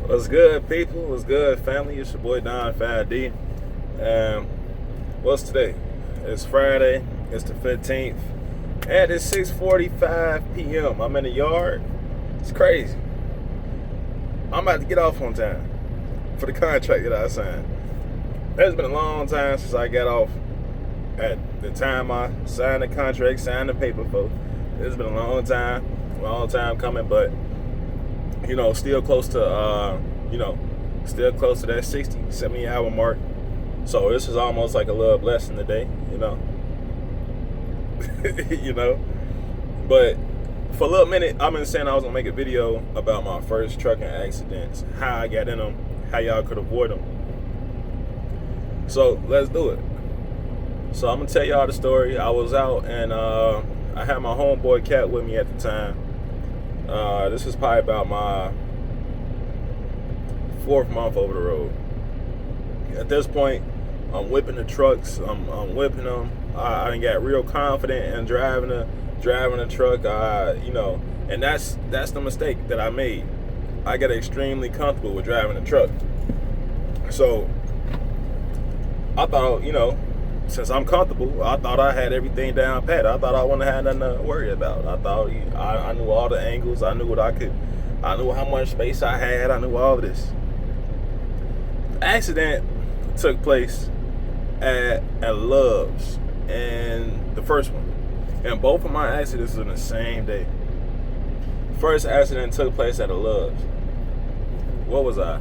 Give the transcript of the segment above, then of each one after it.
What's good, people? What's good, family? It's your boy Don 5D. What's today? It's Friday. It's the 15th. And it's 6:45 p.m. I'm in the yard. It's crazy. I'm about to get off on time for the contract that I signed. It's been a long time since I got off at the time I signed the contract, signed the paper for. It's been a long time coming, but still close to still close to that 60, 70 hour mark. So this is almost like a little blessing today, But for a little minute, I've been saying I was gonna make a video about my first trucking accidents, how I got in them, how y'all could avoid them. So let's do it. So I'm gonna tell y'all the story. I was out and I had my homeboy Cat with me at the time. This was probably about my 4th month over the road. At this point, I'm whipping the trucks. I'm whipping them. I done got real confident in driving the truck. And that's the mistake that I made. I got extremely comfortable with driving the truck. So I thought, since I'm comfortable, I thought I had everything down pat. I thought I wouldn't have nothing to worry about. I thought I knew all the angles. I knew I knew how much space I had. I knew all of this. Accident took place at Love's, and the first one. And both of my accidents were the same day. First accident took place at a Love's. What was I?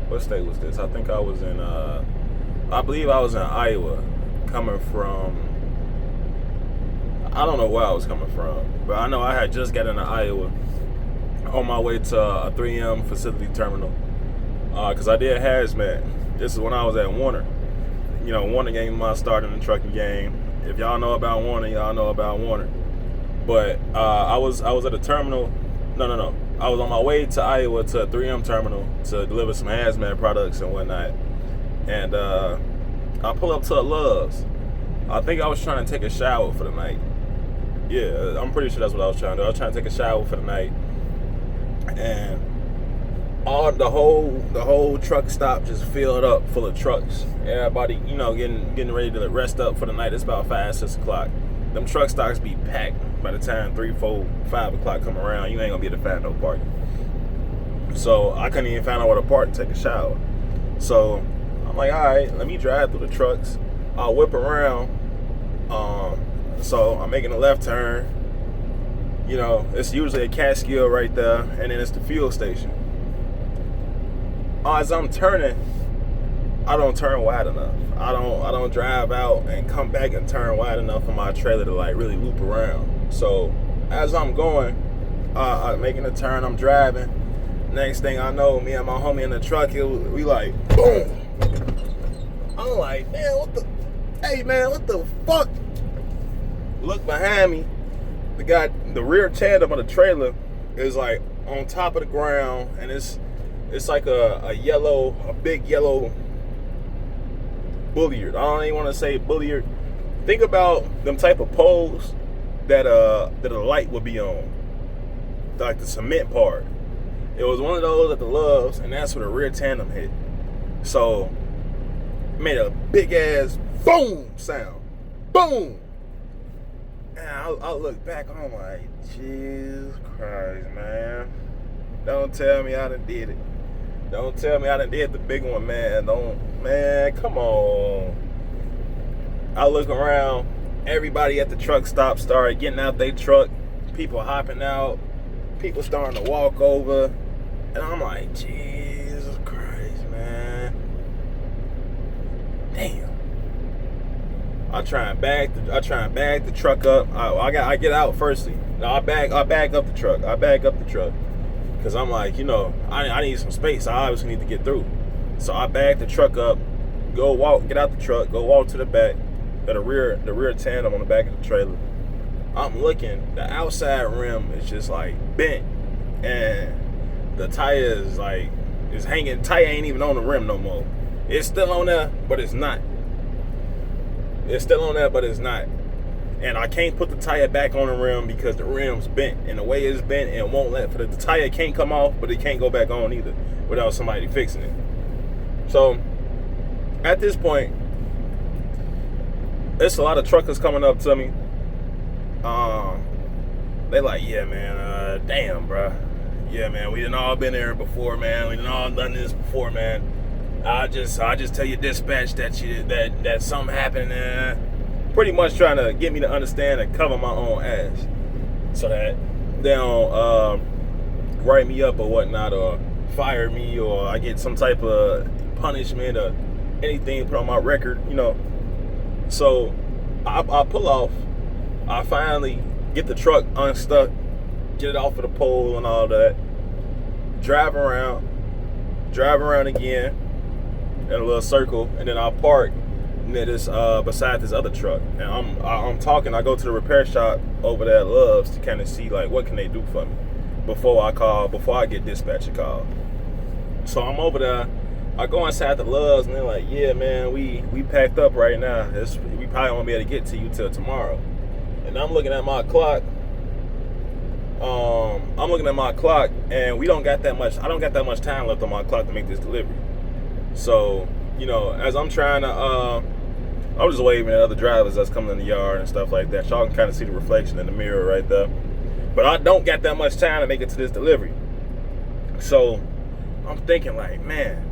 What state was this? I think I was in I believe I was in Iowa, coming from, I don't know where I was coming from, but I know I had just got into Iowa on my way to a 3M facility terminal, because I did hazmat. This is when I was at Warner. Warner gave me my start in the trucking game. If y'all know about Warner, y'all know about Warner. But I was at a terminal. No. I was on my way to Iowa to a 3M terminal to deliver some hazmat products and whatnot. And I pull up to a Love's. I think I was trying to take a shower for the night. Yeah, I'm pretty sure that's what I was trying to do. I was trying to take a shower for the night. And the whole truck stop just filled up full of trucks. Everybody, getting ready to rest up for the night. It's about 5, 6 o'clock. Them truck stops be packed by the time 3, 4, 5 o'clock come around. You ain't gonna be able to find no parking. So I couldn't even find out where to park and take a shower. So I'm like, all right, let me drive through the trucks. I'll whip around. So I'm making a left turn. It's usually a Catskill right there, and then it's the fuel station. As I'm turning, I don't turn wide enough. I don't drive out and come back and turn wide enough for my trailer to like really loop around. So as I'm going, I'm making a turn, I'm driving. Next thing I know, me and my homie in the truck, we like, boom. I'm like, man, what the fuck? Look behind me. The rear tandem of the trailer is like on top of the ground, and it's like a big yellow Bulliard. I don't even want to say Bulliard. Think about them type of poles that a light would be on, like the cement part. It was one of those at the Love's, and that's where the rear tandem hit. So it made a big ass boom sound, boom. And I look back, I'm like, Jesus Christ, man! Don't tell me I done did it. Don't tell me I done did the big one, man. Man, come on. I look around, everybody at the truck stop started getting out their truck, people hopping out, people starting to walk over, and I'm like, Jesus Christ, man. Damn. I try and bag the truck up. I get out firstly. No, I bag up the truck. Because I'm like, I need some space. I obviously need to get through. So I bag the truck up, get out the truck, go walk to the back of the rear tandem on the back of the trailer. I'm looking, the outside rim is just like bent, and the tire is like, it's hanging, tire ain't even on the rim no more. It's still on there, but it's not. It's still on there, but it's not. and I can't put the tire back on the rim because the rim's bent, and the way it's bent, it won't let for the tire can't come off, but it can't go back on either without somebody fixing it. So at this point, it's a lot of truckers coming up to me. They like, yeah, man, damn, bro. Yeah, man, we done all been there before, man. We done all done this before, man. I just tell your dispatch that something happened. Pretty much trying to get me to understand and cover my own ass, so that they don't write me up or whatnot, or fire me, or I get some type of punishment or anything put on my record, you know. So I pull off. I finally get the truck unstuck, get it off of the pole and all that. Drive around again in a little circle, and then I park near this beside this other truck. And I'm talking. I go to the repair shop over there at Love's to kind of see like what can they do for me before I get dispatch a call. So I'm over there. I go inside the Love's, and they're like, yeah, man, we packed up right now. We probably won't be able to get to you till tomorrow. And I'm looking at my clock. And we don't got that much. I don't got that much time left on my clock to make this delivery. So, you know, as I'm trying to, I'm just waving at other drivers that's coming in the yard and stuff like that. Y'all can kind of see the reflection in the mirror right there. But I don't got that much time to make it to this delivery. So I'm thinking like, man,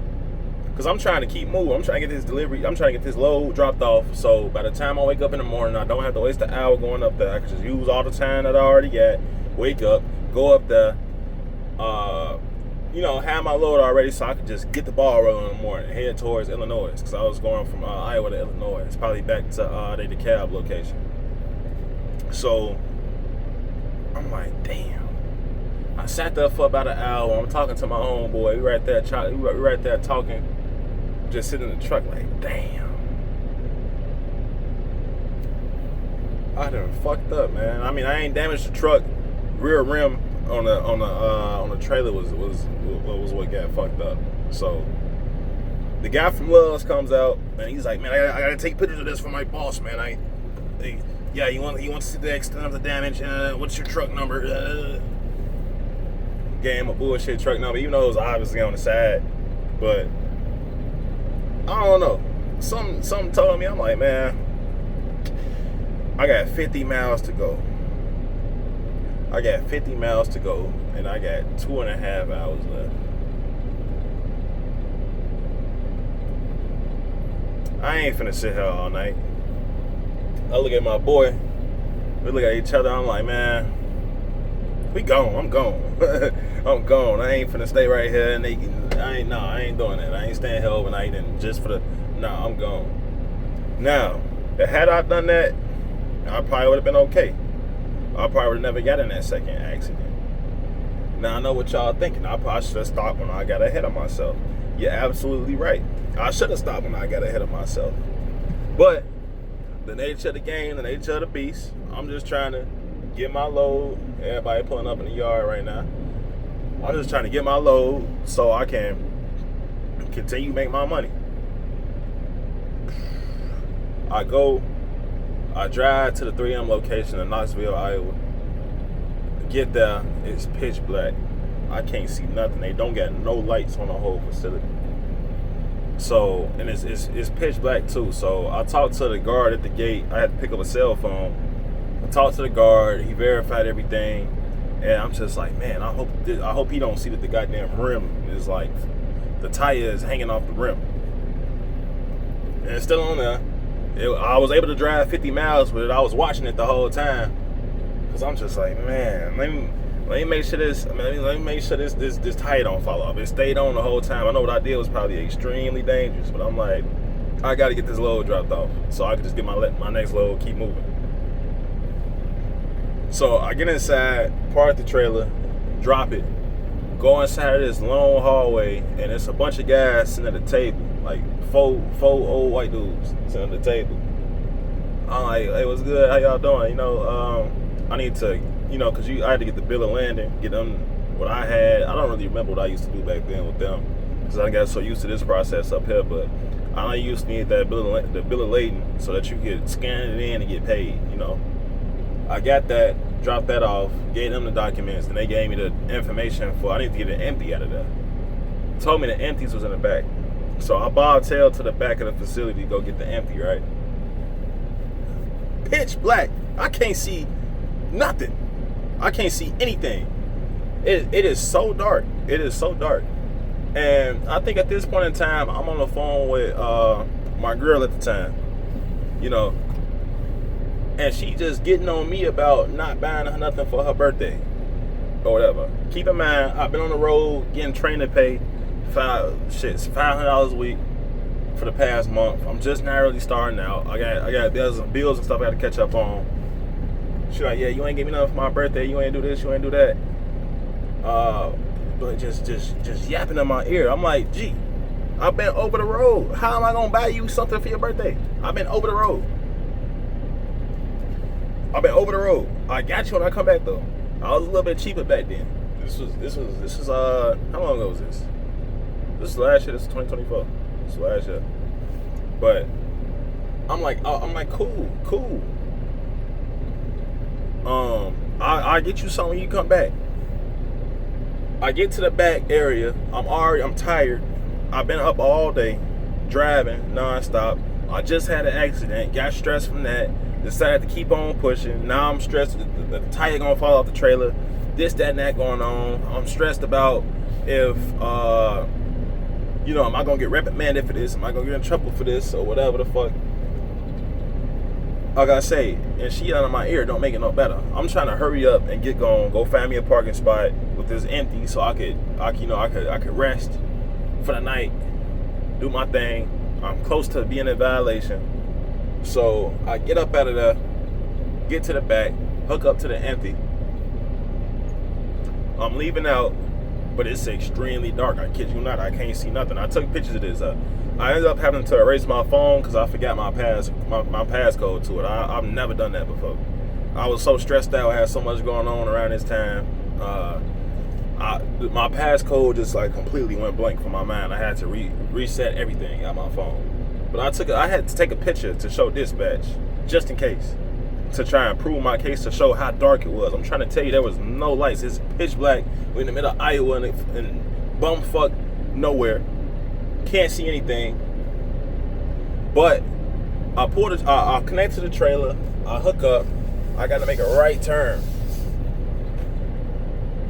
because I'm trying to keep moving. I'm trying to get this delivery. I'm trying to get this load dropped off. So by the time I wake up in the morning, I don't have to waste an hour going up there. I can just use all the time that I already got. Wake up, go up there, you know, have my load already, so I could just get the ball rolling in the morning and head towards Illinois, because I was going from Iowa to Illinois. It's probably back to the DeKalb location. So I'm like, damn. I sat there for about an hour. I'm talking to my homeboy. We right there talking, just sitting in the truck like, damn. I done fucked up, man. I mean, I ain't damaged the truck. Rear rim on the trailer was what got fucked up. So the guy from Love's comes out and he's like, man, I gotta take pictures of this for my boss, man. Yeah, he wants to see the extent of the damage. What's your truck number? Gave him a bullshit truck number, even though it was obviously on the side. But I don't know. Something told me, I'm like, man, I got 50 miles to go. And I got 2.5 hours left. I ain't finna sit here all night. I look at my boy. We look at each other. I'm like, man, we gone. I'm gone. I'm gone. I ain't finna stay right here. And I ain't doing that. I ain't staying here overnight and just for the. Nah, I'm gone. Now, had I done that, I probably would have been okay. I probably would have never got in that second accident. Now I know what y'all thinking. I probably should have stopped when I got ahead of myself. You're absolutely right. I should have stopped when I got ahead of myself. But the nature of the game, the nature of the beast, I'm just trying to get my load. Everybody pulling up in the yard right now. I'm just trying to get my load so I can continue to make my money. I drive to the 3M location in Knoxville, Iowa. Get there, it's pitch black. I can't see nothing. They don't got no lights on the whole facility. So, and it's pitch black too. So I talked to the guard at the gate. I had to pick up a cell phone. I talked to the guard. He verified everything, and I'm just like, man, I hope he don't see that the goddamn rim is like, the tire is hanging off the rim, and it's still on there. I was able to drive 50 miles with it. I was watching it the whole time, cause I'm just like, man, let me make sure this tire don't fall off. It stayed on the whole time. I know what I did was probably extremely dangerous, but I'm like, I got to get this load dropped off so I can just get my next load, keep moving. So I get inside, park the trailer, drop it, go inside of this long hallway, and it's a bunch of guys sitting at a table, like four old white dudes sitting at the table. I'm like, hey, what's good? How y'all doing? You know, I need to, you know, because I had to get the bill of landing, get them what I had. I don't really remember what I used to do back then with them, because I got so used to this process up here. But I used to need that the bill of lading so that you could scan it in and get paid, you know. I got that, dropped that off, gave them the documents, and they gave me the information for I need to get an empty out of there. Told me the empties was in the back. So I bobtailed to the back of the facility to go get the empty, right? Pitch black. I can't see nothing. I can't see anything. It is so dark. It is so dark. And I think at this point in time, I'm on the phone with my girl at the time. You know, and she just getting on me about not buying her nothing for her birthday or whatever. Keep in mind, I've been on the road getting training pay, $500 a week for the past month. I'm just now really starting out. There's some bills and stuff I got to catch up on. She like, yeah, you ain't give me nothing for my birthday. You ain't do this. You ain't do that. But just yapping in my ear. I'm like, gee, I've been over the road. How am I gonna buy you something for your birthday? I've been over the road. I got you when I come back though. I was a little bit cheaper back then. This was how long ago was this? This is last year. This is 2024. This is last year. But I'm like cool. I get you something when you come back. I get to the back area. I'm tired. I've been up all day, driving nonstop. I just had an accident, got stressed from that, decided to keep on pushing. Now I'm stressed, the tire gonna fall off the trailer, this, that, and that going on. I'm stressed about if, am I gonna get reprimanded for this? Am I gonna get in trouble for this or whatever the fuck? Like I say, and she out of my ear don't make it no better. I'm trying to hurry up and get going, go find me a parking spot with this empty so I could rest for the night, do my thing. I'm close to being in violation. So I get up out of there, get to the back, hook up to the empty. I'm leaving out, but it's extremely dark. I kid you not, I can't see nothing. I took pictures of this. I ended up having to erase my phone because I forgot my passcode to it. I've never done that before. I was so stressed out. I had so much going on around this time. My passcode just like completely went blank from my mind. I had to reset everything on my phone. But I had to take a picture to show dispatch, just in case, to try and prove my case, to show how dark it was. I'm trying to tell you, there was no lights. It's pitch black. We're in the middle of Iowa and bumfuck nowhere. Can't see anything. But I connect to the trailer. I hook up. I got to make a right turn.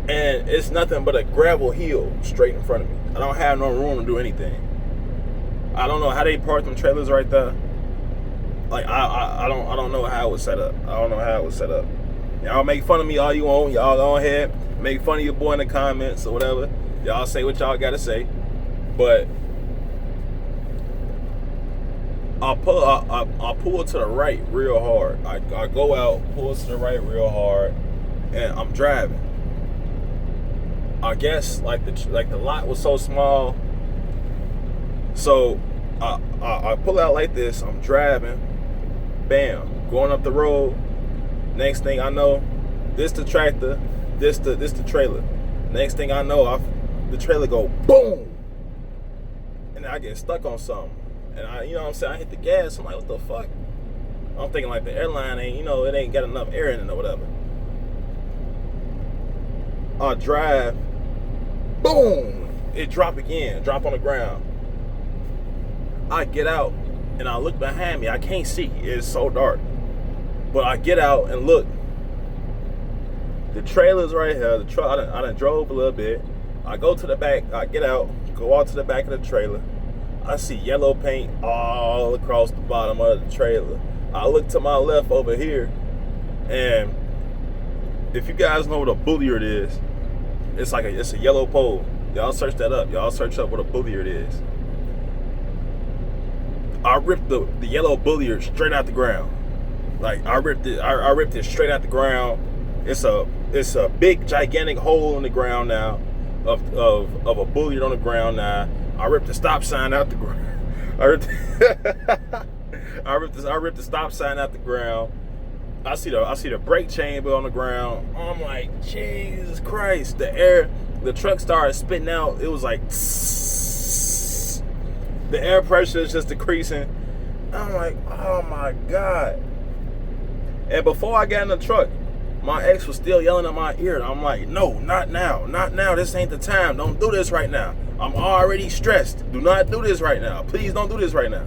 And it's nothing but a gravel hill straight in front of me. I don't have no room to do anything. I don't know how they parked them trailers right there. Like I don't know how it was set up. I don't know how it was set up. Y'all make fun of me all you want. Y'all go ahead, make fun of your boy in the comments or whatever. Y'all say what y'all gotta say. But I pull to the right real hard. I go out, pull to the right real hard, and I'm driving. I guess like the lot was so small, so I pull out like this. I'm driving, bam, going up the road. Next thing I know, this the tractor, this the trailer. Next thing I know, the trailer go boom, and I get stuck on something. And I hit the gas. I'm like, what the fuck? I'm thinking like the airline ain't, it ain't got enough air in it or whatever. I drive, boom, it drop again, drop on the ground. I get out and I look behind me. I can't see. It's so dark. But I get out and look. The trailer's right here. I done drove a little bit. I go to the back. I get out, go out to the back of the trailer. I see yellow paint all across the bottom of the trailer. I look to my left over here, and if you guys know what a bulliard is, it's a yellow pole. Y'all search that up. Y'all search up what a bulliard is. I ripped the yellow bulliard straight out the ground. Like I ripped it straight out the ground. It's a big gigantic hole in the ground now of a bulliard on the ground now. I ripped the stop sign out the ground. I ripped the stop sign out the ground. I see the brake chamber on the ground. I'm like, Jesus Christ! The truck started spitting out. It was like, tss. The air pressure is just decreasing. I'm like, oh my God! And before I got in the truck, my ex was still yelling at my ear. I'm like, no, not now, not now. This ain't the time. Don't do this right now. I'm already stressed. Do not do this right now. Please don't do this right now.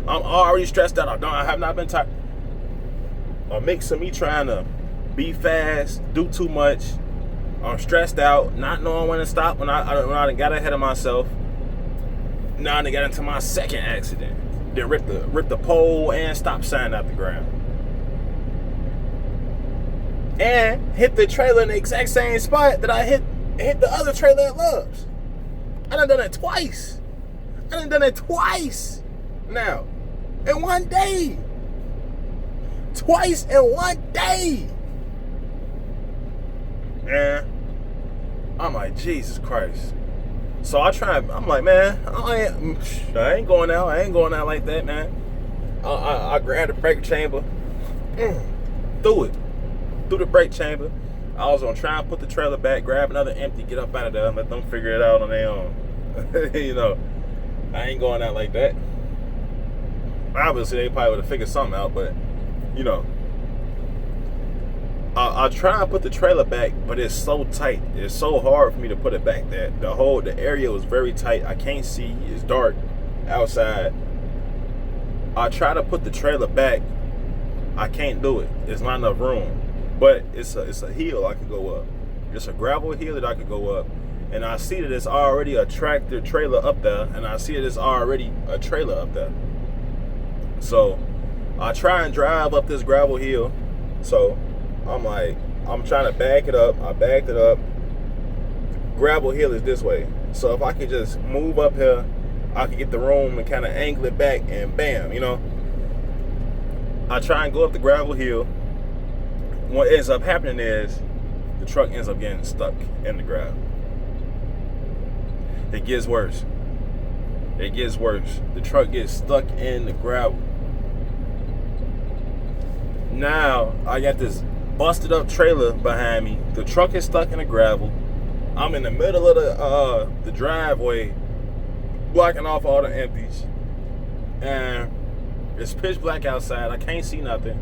I'm already stressed out. I have not been tired. A mix of me trying to be fast, do too much. I'm stressed out, not knowing when to stop. When I got ahead of myself. Now I got into my second accident. Then ripped the pole and stop sign out the ground. And hit the trailer in the exact same spot that I hit the other trailer at Love's. I done it twice. Now, in one day. Twice in one day. And I'm like, Jesus Christ. So I'm like, man, I ain't going out. I ain't going out like that, man. I grabbed the brake chamber. Threw the brake chamber. I was gonna try and put the trailer back, grab another empty, get up out of there, and let them figure it out on their own. You know, I ain't going out like that. Obviously, they probably would have figured something out, but, you know. I'll try and put the trailer back, but it's so tight. It's so hard for me to put it back there. The area was very tight. I can't see. It's dark outside. I try to put the trailer back. I can't do it. It's not enough room. But it's a hill I could go up. It's a gravel hill that I could go up. And I see that it's already a tractor trailer up there. And I see that it's already a trailer up there. So I try and drive up this gravel hill. So I'm like, I'm trying to back it up. I backed it up. Gravel hill is this way. So if I could just move up here, I could get the room and kind of angle it back and bam, you know. I try and go up the gravel hill. What ends up happening is the truck ends up getting stuck in the gravel. It gets worse. The truck gets stuck in the gravel. Now I got this busted up trailer behind me. The truck is stuck in the gravel. I'm in the middle of the driveway, blocking off all the empties, and it's pitch black outside. I can't see nothing.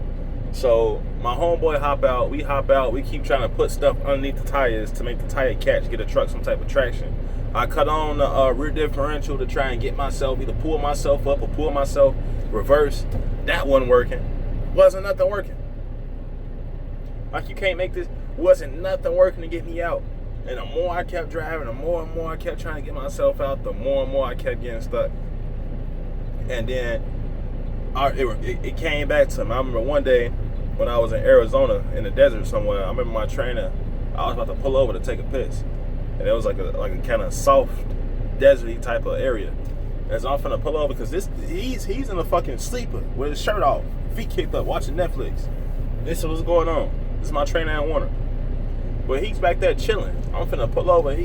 So my homeboy hop out. We keep trying to put stuff underneath the tires to make the tire catch, get the truck some type of traction. I cut on the rear differential to try and get myself, either pull myself up or pull myself reverse. That wasn't working. Wasn't nothing working. Like, you can't make this. Wasn't nothing working to get me out. And the more I kept driving, the more and more I kept trying to get myself out, the more and more I kept getting stuck. And then it came back to me. I remember one day when I was in Arizona in the desert somewhere. I remember my trainer, I was about to pull over to take a piss. And it was like a kind of soft, deserty type of area. As I'm finna pull over, because he's in a fucking sleeper with his shirt off, feet kicked up, watching Netflix. This is what's going on. This is my trainer at Warner. But he's back there chilling. I'm finna pull over.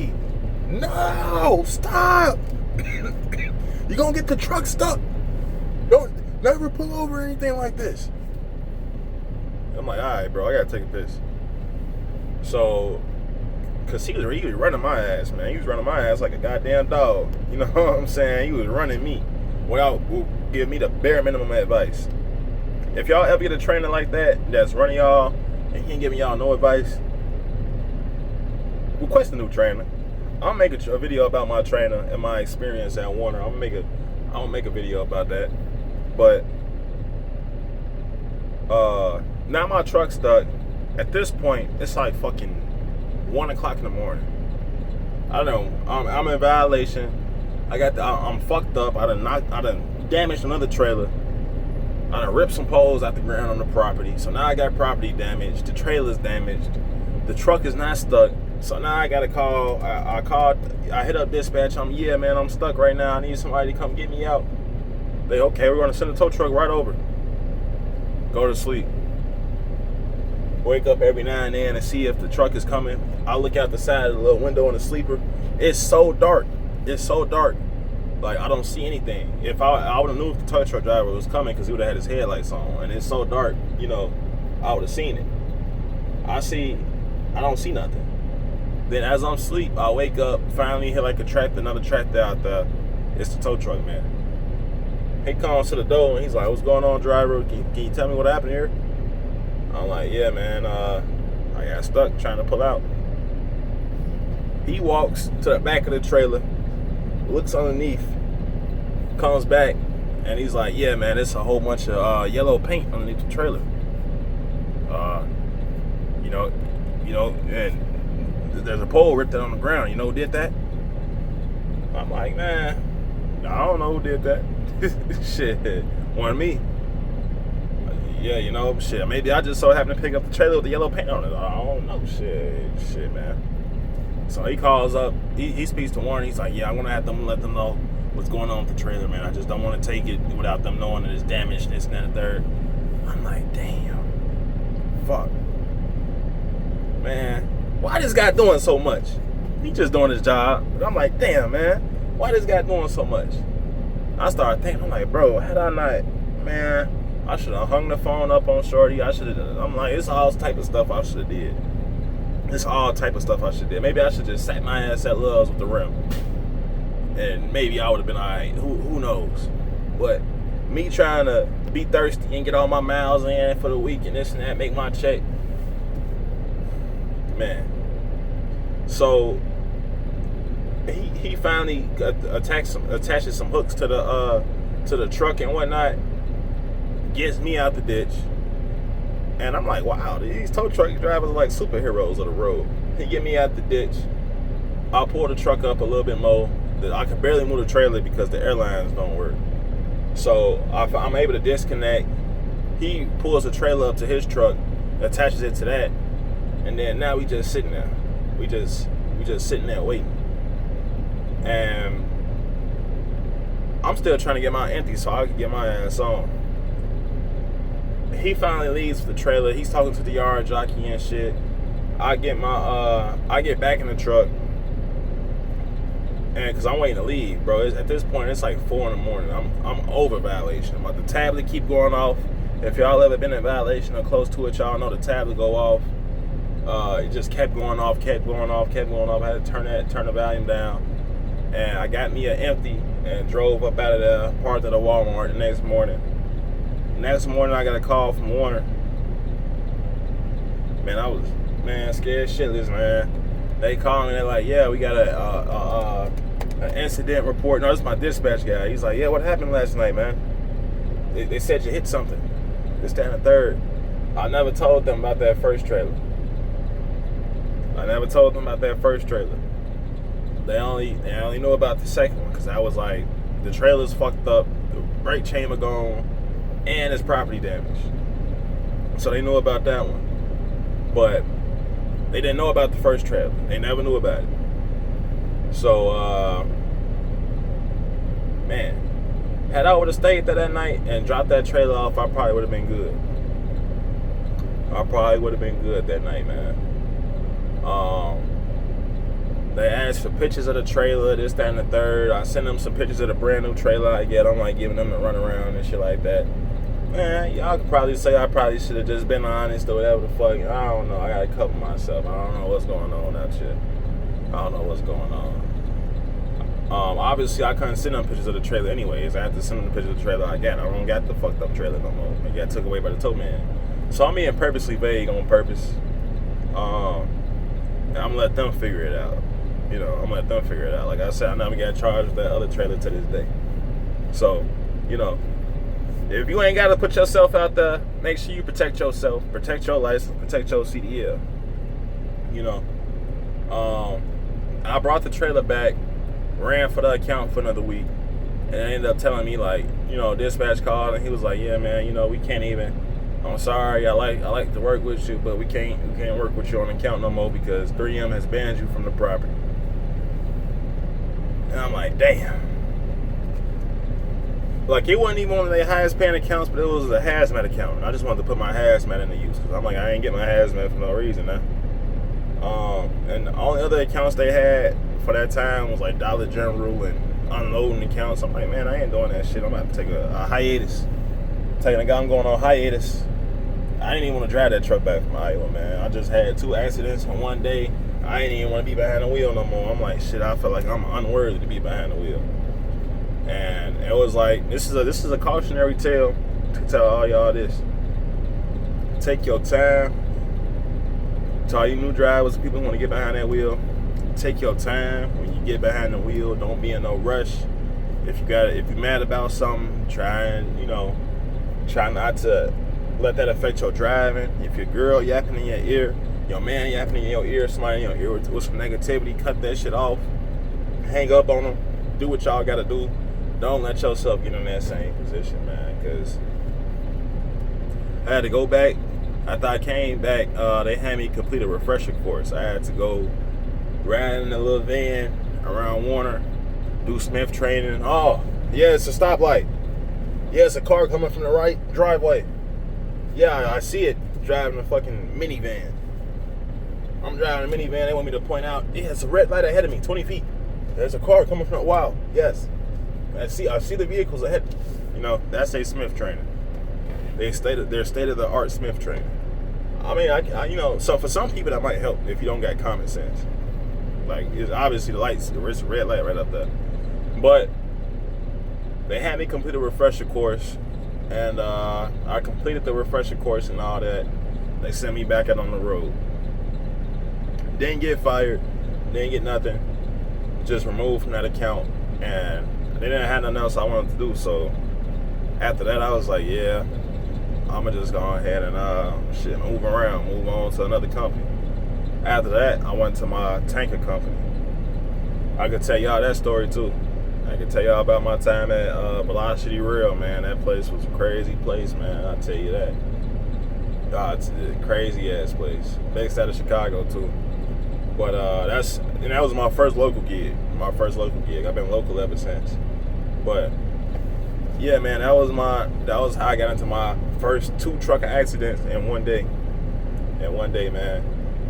No, stop. You're gonna get the truck stuck. Don't never pull over or anything like this. I'm like, all right, bro, I gotta take a piss. So, cause he was running my ass, man. He was running my ass like a goddamn dog. You know what I'm saying? He was running me without giving me the bare minimum advice. If y'all ever get a trainer like that's running y'all and he ain't giving y'all no advice, request a new trainer. I'll make a video about my trainer and my experience at Warner. I'm gonna make a video about that. But now my truck's stuck. At this point, it's like fucking 1 o'clock in the morning. I don't know. I'm in violation. I'm fucked up. I done damaged another trailer. I done ripped some poles out the ground on the property. So now I got property damage. The trailer's damaged. The truck is not stuck. So now I gotta call. I hit up dispatch. Yeah, man, I'm stuck right now. I need somebody to come get me out. They, okay, we're gonna send a tow truck right over. Go to sleep. Wake up every now and then and see if the truck is coming. I look out the side of the little window in the sleeper. It's so dark. Like, I don't see anything. If I would have knew if the tow truck driver was coming, because he would have had his headlights on, and it's so dark, you know, I would have seen it. I don't see nothing. Then as I'm asleep, I wake up, finally hit like another tractor out there. It's the tow truck, man. He comes to the door and he's like, what's going on, driver? Can you tell me what happened here? I'm like, yeah, man, I got stuck trying to pull out. He walks to the back of the trailer, looks underneath, comes back, and he's like, yeah, man, it's a whole bunch of yellow paint underneath the trailer. And there's a pole ripped out on the ground. You know who did that? I'm like, man, I don't know who did that. Shit, wasn't me. Yeah, shit, maybe I just so happened to pick up the trailer with the yellow paint on it. I don't know. Shit, man. So he calls up, he speaks to Warren. He's like, yeah, I'm going to have to let them know what's going on with the trailer, man. I just don't want to take it without them knowing that it's damaged, this and that and the third. I'm like, damn. Fuck. Man, why this guy doing so much? He just doing his job. But I'm like, damn, man. Why this guy doing so much? I started thinking, I'm like, bro, had I not, man, I should have hung the phone up on Shorty. I'm like, it's all type of stuff I should have did. It's all type of stuff I should have did. Maybe I should just sat my ass at Love's with the rim. And maybe I would have been all right. Who knows? But me trying to be thirsty and get all my miles in for the week and this and that, make my check. Man. So he finally attaches some hooks to the truck and whatnot, gets me out the ditch, and I'm like, wow, these tow truck drivers are like superheroes of the road. He get me out the ditch. I'll pull the truck up a little bit more. I can barely move the trailer because the airlines don't work. So I'm able to disconnect. He pulls the trailer up to his truck, attaches it to that, and then now we just sitting there. We just sitting there waiting. And I'm still trying to get mine empty so I can get my ass on. He finally leaves for the trailer. He's talking to the yard jockey and shit. I get back in the truck, and because I'm waiting to leave, bro. At this point, it's like 4 in the morning. I'm over violation. The tablet keep going off. If y'all ever been in violation or close to it, y'all know the tablet go off. It just kept going off. I had to turn the volume down, and I got me an empty and drove up out of there, parked at a Walmart the next morning. Next morning, I got a call from Warner. Man, I was scared shitless, man. They called me. They're like, yeah, we got an incident report. No, this is my dispatch guy. He's like, yeah, what happened last night, man? They said you hit something. This, that, and the third. I never told them about that first trailer. They only knew about the second one because I was like, the trailer's fucked up, the brake chamber gone, and it's property damage. So they knew about that one. But they didn't know about the first trailer. They never knew about it. So, man, had I would have stayed there that night and dropped that trailer off, I probably would have been good. That night, man. They asked for pictures of the trailer, this, that, and the third. I sent them some pictures of the brand new trailer I get. I'm like giving them a run around and shit like that. Man, y'all could probably say I probably should have just been honest or whatever the fuck. I don't know. I gotta cover myself. I don't know what's going on with that shit. I don't know what's going on. Obviously, I couldn't send them pictures of the trailer anyways. I had to send them the pictures of the trailer I got. I don't got the fucked up trailer no more. It got took away by the tow man. So I'm being purposely vague on purpose. And I'm gonna let them figure it out. Like I said, I never got charged with that other trailer to this day. So, if you ain't gotta put yourself out there, make sure you protect yourself, protect your license, protect your CDL. I brought the trailer back, ran for the account for another week, and they ended up telling me dispatch called and he was like, yeah, man, we can't even. I'm sorry, I like to work with you, but we can't work with you on account no more because 3M has banned you from the property. And I'm like, damn. Like, it wasn't even one of their highest paying accounts, but it was a hazmat account. And I just wanted to put my hazmat into use because I'm like, I ain't get my hazmat for no reason, man. And the only other accounts they had for that time was like Dollar General and unloading accounts. I'm like, man, I ain't doing that shit. I'm about to take a hiatus. I'm going on hiatus. I didn't even want to drive that truck back from Iowa, man. I just had 2 accidents in one day. I didn't even want to be behind the wheel no more. I'm like, shit, I feel like I'm unworthy to be behind the wheel. And it was like, this is a cautionary tale to tell all y'all this. take your time. To all you new drivers, people who want to get behind that wheel, take your time when you get behind the wheel. Don't be in no rush. If you're mad about something, try not to let that affect your driving. If your girl yapping in your ear, your man yapping in your ear, somebody in your ear with some negativity, cut that shit off. Hang up on them. Do what y'all gotta do. Don't let yourself get in that same position, man. Because I had to go back. After I came back, they had me complete a refresher course. I had to go ride in a little van around Warner, do Smith training. Oh, yeah, it's a stoplight. Yeah, it's a car coming from the right driveway. Yeah, I see it driving a fucking minivan. I'm driving a minivan. They want me to point out, yeah, it's a red light ahead of me, 20 feet. There's a car coming from, wow, yes. I see the vehicles ahead. You know, that's a Smith training. Their state-of-the-art Smith training. I mean, I so for some people that might help if you don't got common sense. Like, it's obviously the lights, there's a red light right up there. But they had me complete a refresher course, and I completed the refresher course and all that. They sent me back out on the road. Didn't get fired, didn't get nothing. Just removed from that account, and they didn't have nothing else I wanted to do. So after that, I was like, yeah, I'ma just go ahead and move on to another company. After that, I went to my tanker company. I could tell y'all that story too. I could tell y'all about my time at Velocity Rail, man. That place was a crazy place, man. I'll tell you that. God, it's a crazy ass place. Based out of Chicago too. But that was my first local gig. I've been local ever since. But yeah, man, that was how I got into my first 2 trucker accidents in one day. Man.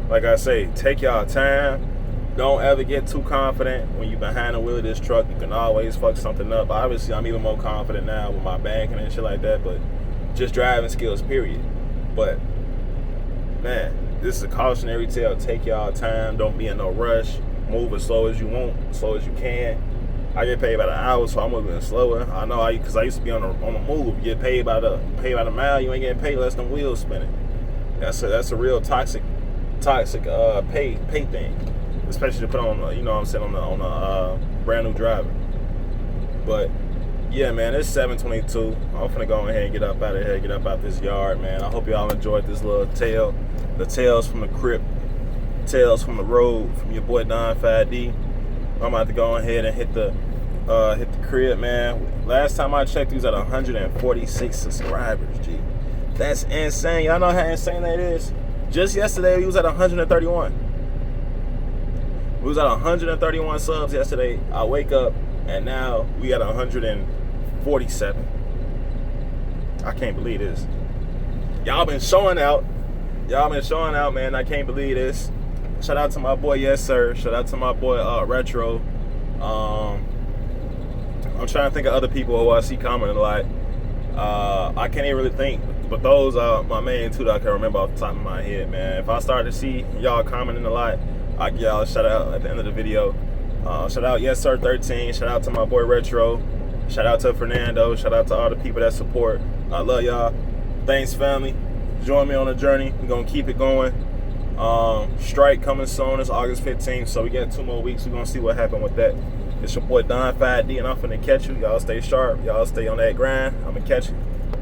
Like I say, take y'all time. Don't ever get too confident when you're behind the wheel of this truck. You can always fuck something up. Obviously, I'm even more confident now with my banking and shit like that, but just driving skills, period. But, man, this is a cautionary tale. Take y'all time. Don't be in no rush. Move as slow as you want, as slow as you can. I get paid by the hour, so I'm moving slower. I know because I used to be on the move. You get paid by the mile. You ain't getting paid less than wheels spinning. That's a real toxic pay thing, especially to put on on a brand new driver. But yeah, man, it's 7:22. I'm finna go ahead and get up out of here, get up out this yard, man. I hope y'all enjoyed this little tale, the tales from the crypt, tales from the road, from your boy Don 5D. I'm about to go ahead and hit the crib, man. Last time I checked, he was at 146 subscribers, G. That's insane. Y'all know how insane that is? Just yesterday, he was at 131. We was at 131 subs yesterday. I wake up, and now we at 147. I can't believe this. Y'all been showing out, man. I can't believe this. Shout out to my boy, yes sir. Shout out to my boy, Retro. I'm trying to think of other people who I see commenting a lot. I can't even really think, but those are my main 2 that I can remember off the top of my head, man. If I start to see y'all commenting a lot, I give y'all a shout out at the end of the video. Shout out, yes sir 13. Shout out to my boy Retro. Shout out to Fernando. Shout out to all the people that support. I love y'all. Thanks, family. Join me on the journey. We're gonna keep it going. Strike coming soon. It's August 15th, so we got 2 more weeks. We're gonna see what happened with that. It's your boy Don 5D, and I'm finna catch you. Y'all stay sharp. Y'all stay on that grind. I'm gonna catch you.